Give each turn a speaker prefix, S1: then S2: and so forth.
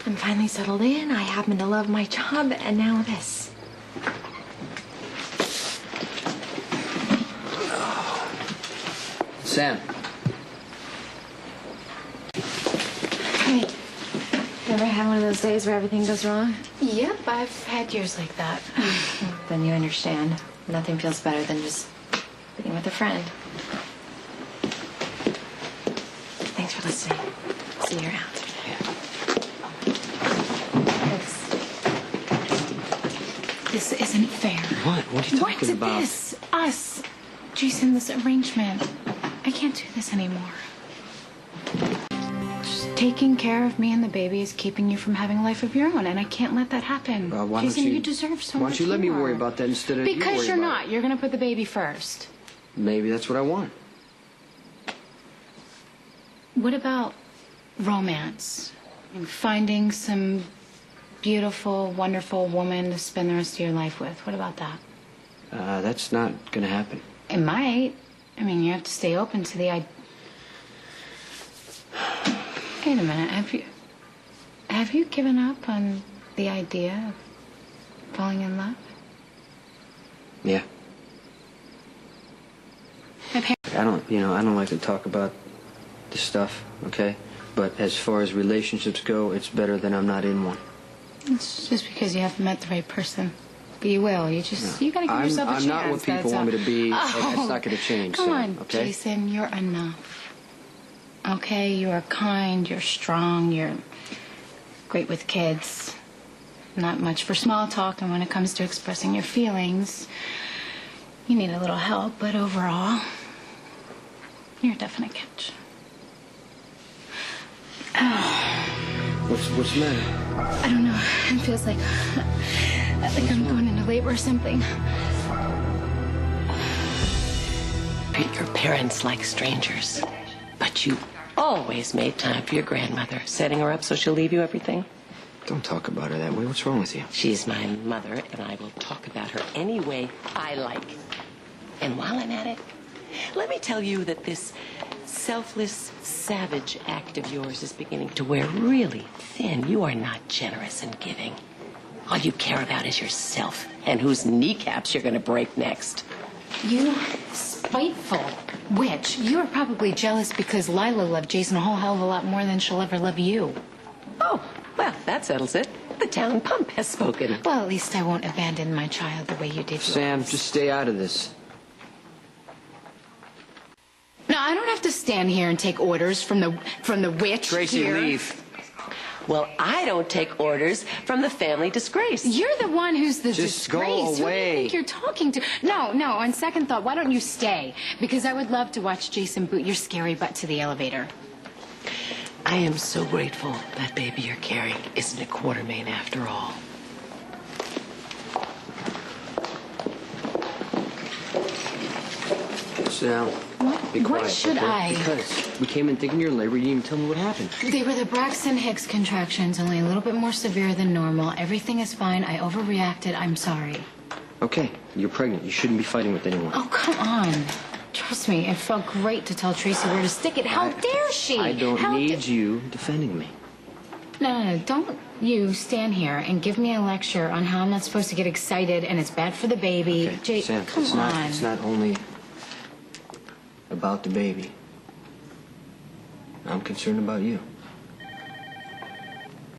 S1: I'm finally settled in. I happen to love my job, and now this.
S2: Sam.
S1: Hey, you ever had one of those days where everything goes wrong?
S3: Yep, I've had years like that.
S1: Then you understand. Nothing feels better than just being with a friend. Thanks for listening. See you around.
S3: This isn't fair.
S2: What? What are you talking about?
S3: What's this? Us. Jason, this arrangement. I can't do this anymore. Just taking care of me and the baby is keeping you from having a life of your own, and I can't let that happen. Jason, you deserve so much
S2: Why don't you let me
S3: more.
S2: worry about that instead of
S3: Because you're not.
S2: It.
S3: You're going to put the baby first.
S2: Maybe that's what I want.
S3: What about romance? And finding some beautiful, wonderful woman to spend the rest of your life with. What about that?
S2: That's not going to happen.
S3: It might. I mean, you have to stay open to the idea. Wait a minute. Have you given up on the idea of falling in love?
S2: Yeah. I don't like to talk about this stuff, okay? But as far as relationships go, it's better that I'm not in one.
S3: It's just because you haven't met the right person. But you will. You gotta give yourself a chance.
S2: I'm not what people want me to be.
S3: Oh,
S2: it's not going to change.
S3: Come
S2: so,
S3: on,
S2: okay?
S3: Jason. You're enough. Okay? You are kind. You're strong. You're great with kids. Not much for small talk. And when it comes to expressing your feelings, you need a little help. But overall, you're a definite catch.
S2: What's the matter?
S3: I don't know. It feels like I'm going into labor or something.
S4: Treat your parents like strangers. But you always made time for your grandmother, setting her up so she'll leave you everything.
S2: Don't talk about her that way. What's wrong with you?
S4: She's my mother, and I will talk about her any way I like. And while I'm at it, let me tell you that this selfless, savage act of yours is beginning to wear really thin. You are not generous and giving. All you care about is yourself and whose kneecaps you're going to break next.
S3: You spiteful witch. You're probably jealous because Lila loved Jason a whole hell of a lot more than she'll ever love you.
S4: Oh, well, that settles it. The town pump has spoken.
S3: Well, at least I won't abandon my child the way you did
S2: Sam,
S3: yours.
S2: just stay out of this.
S3: No, I don't have to stand here and take orders from the witch
S2: Tracy,
S3: here.
S2: leave.
S4: Well, I don't take orders from the family disgrace.
S3: You're the one who's the
S2: Just go
S3: disgrace. Who do you
S2: away.
S3: think you're talking to? No, on second thought, why don't you stay? Because I would love to watch Jason boot your scary butt to the elevator.
S4: I am so grateful that baby you're carrying isn't a Quartermain after all.
S2: Sit down.
S3: What?
S2: Be quiet,
S3: What should
S2: okay?
S3: I?
S2: Because we came in thinking you're in labor. You didn't even tell me what happened.
S3: They were the Braxton Hicks contractions, only a little bit more severe than normal. Everything is fine. I overreacted. I'm sorry.
S2: Okay, you're pregnant. You shouldn't be fighting with anyone.
S3: Oh, come on. Trust me, it felt great to tell Tracy where to stick it. How dare she?
S2: I don't need you defending me.
S3: No. Don't you stand here and give me a lecture on how I'm not supposed to get excited and it's bad for the baby.
S2: Okay, Sam,
S3: come on.
S2: It's not only about the baby. I'm concerned about you.